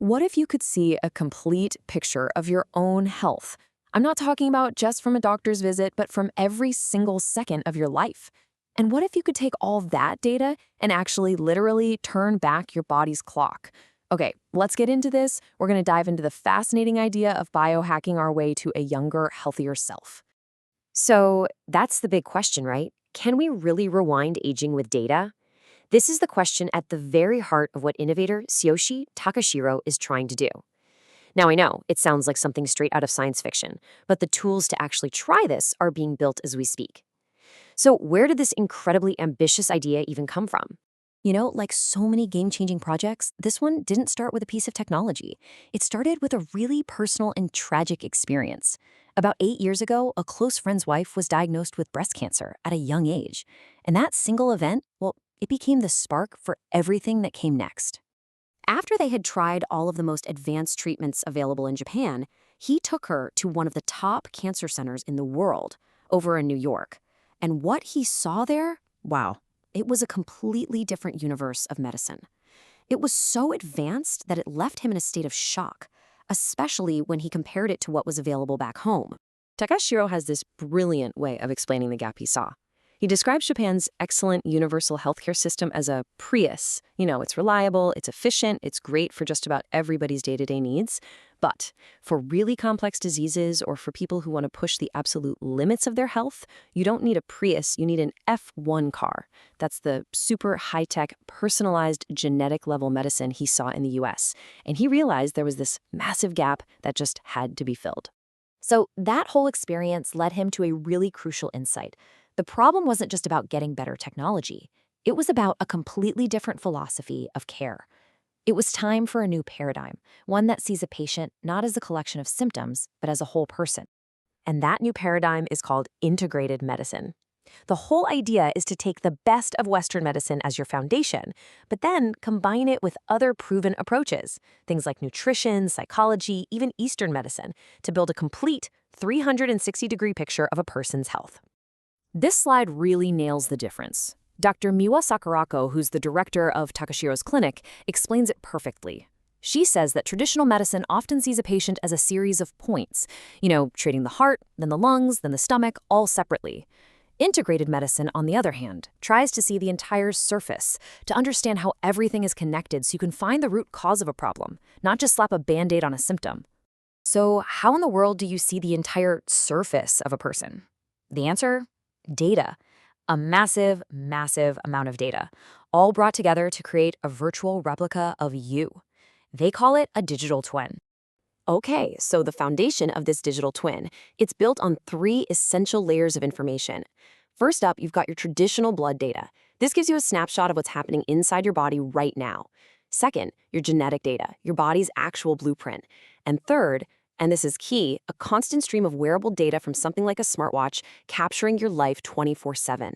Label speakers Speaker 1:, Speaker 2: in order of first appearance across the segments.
Speaker 1: What if you could see a complete picture of your own health? I'm not talking about just from a doctor's visit, but from every single second of your life. And what if you could take all that data and actually literally turn back your body's clock? Okay, let's get into this. We're going to dive into the fascinating idea of biohacking our way to a younger, healthier self.
Speaker 2: So that's the big question, right? Can we really rewind aging with data? This is the question at the very heart of what innovator Tsuyoshi Takashiro is trying to do. Now, I know it sounds like something straight out of science fiction, but the tools to actually try this are being built as we speak. So, where did this incredibly ambitious idea even come from?
Speaker 3: Like so many game-changing projects, this one didn't start with a piece of technology. It started with a really personal and tragic experience. About 8 years ago, a close friend's wife was diagnosed with breast cancer at a young age. And that single event, well, it became the spark for everything that came next. After they had tried all of the most advanced treatments available in Japan, he took her to one of the top cancer centers in the world, over in New York. And what he saw there, wow, it was a completely different universe of medicine. It was so advanced that it left him in a state of shock, especially when he compared it to what was available back home.
Speaker 2: Takashiro has this brilliant way of explaining the gap he saw. He describes Japan's excellent universal healthcare system as a Prius. It's reliable, it's efficient, it's great for just about everybody's day-to-day needs. But for really complex diseases or for people who want to push the absolute limits of their health, you don't need a Prius, you need an F1 car. That's the super high-tech, personalized genetic-level medicine he saw in the US. And he realized there was this massive gap that just had to be filled.
Speaker 3: So that whole experience led him to a really crucial insight. The problem wasn't just about getting better technology. It was about a completely different philosophy of care. It was time for a new paradigm, one that sees a patient not as a collection of symptoms, but as a whole person.
Speaker 2: And that new paradigm is called integrated medicine. The whole idea is to take the best of Western medicine as your foundation, but then combine it with other proven approaches, things like nutrition, psychology, even Eastern medicine, to build a complete 360-degree picture of a person's health.
Speaker 1: This slide really nails the difference. Dr. Miwa Sakurako, who's the director of Takashiro's clinic, explains it perfectly. She says that traditional medicine often sees a patient as a series of points, treating the heart, then the lungs, then the stomach, all separately. Integrated medicine, on the other hand, tries to see the entire surface, to understand how everything is connected so you can find the root cause of a problem, not just slap a Band-Aid on a symptom. So how in the world do you see the entire surface of a person? The answer? Data. A massive, massive amount of data, all brought together to create a virtual replica of you. They call it a digital twin.
Speaker 2: Okay, so the foundation of this digital twin, it's built on 3 essential layers of information. First up, you've got your traditional blood data. This gives you a snapshot of what's happening inside your body right now. Second, your genetic data, your body's actual blueprint. And third, and this is key, a constant stream of wearable data from something like a smartwatch capturing your life 24/7.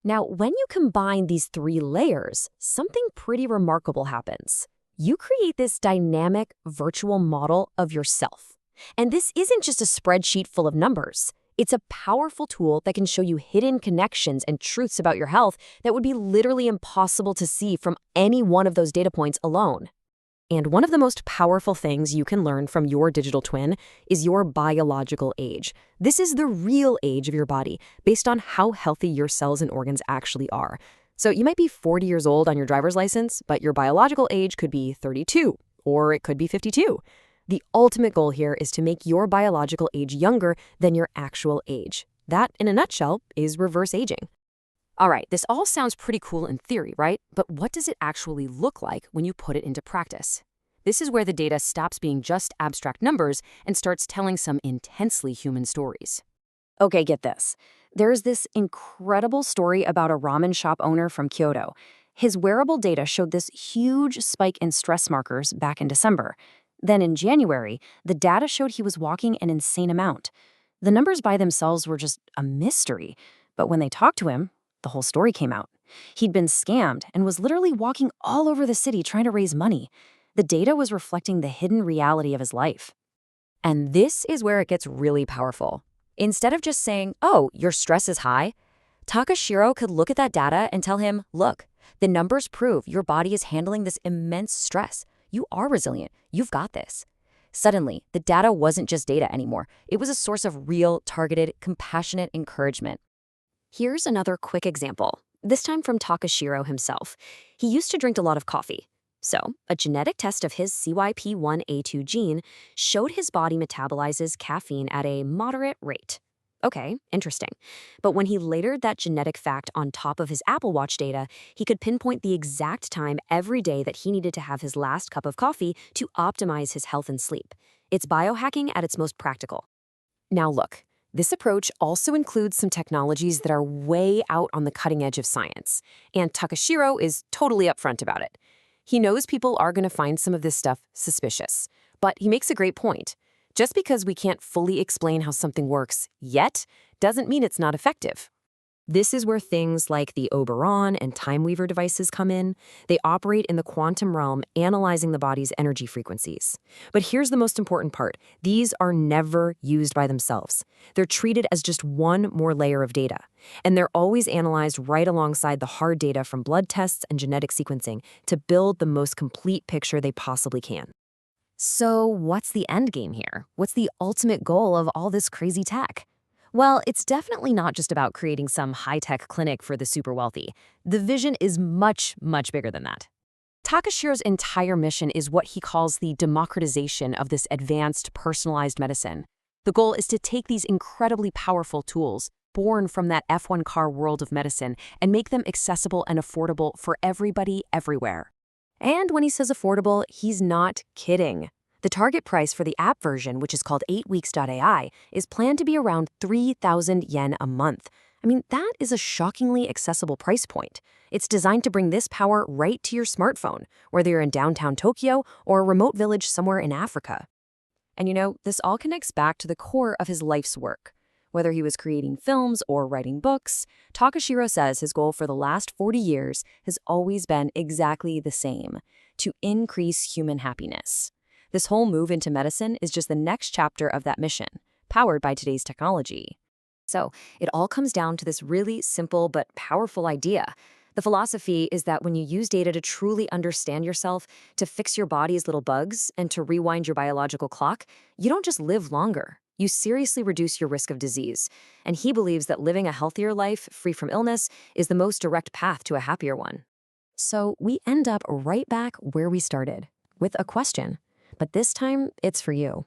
Speaker 3: Now, when you combine these 3 layers, something pretty remarkable happens. You create this dynamic virtual model of yourself. And this isn't just a spreadsheet full of numbers. It's a powerful tool that can show you hidden connections and truths about your health that would be literally impossible to see from any one of those data points alone.
Speaker 2: And one of the most powerful things you can learn from your digital twin is your biological age. This is the real age of your body, based on how healthy your cells and organs actually are. So you might be 40 years old on your driver's license, but your biological age could be 32, or it could be 52. The ultimate goal here is to make your biological age younger than your actual age. That, in a nutshell, is reverse aging.
Speaker 1: All right, this all sounds pretty cool in theory, right? But what does it actually look like when you put it into practice? This is where the data stops being just abstract numbers and starts telling some intensely human stories.
Speaker 3: Okay, get this. There's this incredible story about a ramen shop owner from Kyoto. His wearable data showed this huge spike in stress markers back in December. Then in January, the data showed he was walking an insane amount. The numbers by themselves were just a mystery. But when they talked to him, the whole story came out. He'd been scammed and was literally walking all over the city trying to raise money. The data was reflecting the hidden reality of his life.
Speaker 1: And this is where it gets really powerful. Instead of just saying, oh, your stress is high, Takashiro could look at that data and tell him, look, the numbers prove your body is handling this immense stress.
Speaker 3: You are resilient. You've got this. Suddenly, the data wasn't just data anymore. It was a source of real, targeted, compassionate encouragement. Here's another quick example, this time from Takashiro himself. He used to drink a lot of coffee. So, a genetic test of his CYP1A2 gene showed his body metabolizes caffeine at a moderate rate. Okay, interesting. But when he layered that genetic fact on top of his Apple Watch data, he could pinpoint the exact time every day that he needed to have his last cup of coffee to optimize his health and sleep. It's biohacking at its most practical.
Speaker 1: Now look, this approach also includes some technologies that are way out on the cutting edge of science, and Takashiro is totally upfront about it. He knows people are going to find some of this stuff suspicious, but he makes a great point. Just because we can't fully explain how something works yet doesn't mean it's not effective. This is where things like the Oberon and Timeweaver devices come in. They operate in the quantum realm, analyzing the body's energy frequencies. But here's the most important part. These are never used by themselves. They're treated as just one more layer of data. And they're always analyzed right alongside the hard data from blood tests and genetic sequencing to build the most complete picture they possibly can.
Speaker 3: So, what's the end game here? What's the ultimate goal of all this crazy tech? Well, it's definitely not just about creating some high-tech clinic for the super wealthy. The vision is much, much bigger than that.
Speaker 1: Takashiro's entire mission is what he calls the democratization of this advanced, personalized medicine. The goal is to take these incredibly powerful tools, born from that F1 car world of medicine, and make them accessible and affordable for everybody, everywhere. And when he says affordable, he's not kidding. The target price for the app version, which is called 8weeks.ai, is planned to be around 3,000 yen a month. I mean, that is a shockingly accessible price point. It's designed to bring this power right to your smartphone, whether you're in downtown Tokyo or a remote village somewhere in Africa. And you know, this all connects back to the core of his life's work. Whether he was creating films or writing books, Takashiro says his goal for the last 40 years has always been exactly the same: to increase human happiness. This whole move into medicine is just the next chapter of that mission, powered by today's technology.
Speaker 3: So, it all comes down to this really simple but powerful idea. The philosophy is that when you use data to truly understand yourself, to fix your body's little bugs, and to rewind your biological clock, you don't just live longer. You seriously reduce your risk of disease. And he believes that living a healthier life, free from illness, is the most direct path to a happier one. So we end up right back where we started, with a question. But this time, it's for you.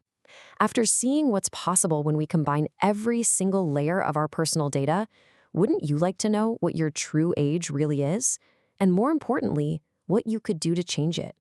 Speaker 3: After seeing what's possible when we combine every single layer of our personal data, wouldn't you like to know what your true age really is? And more importantly, what you could do to change it?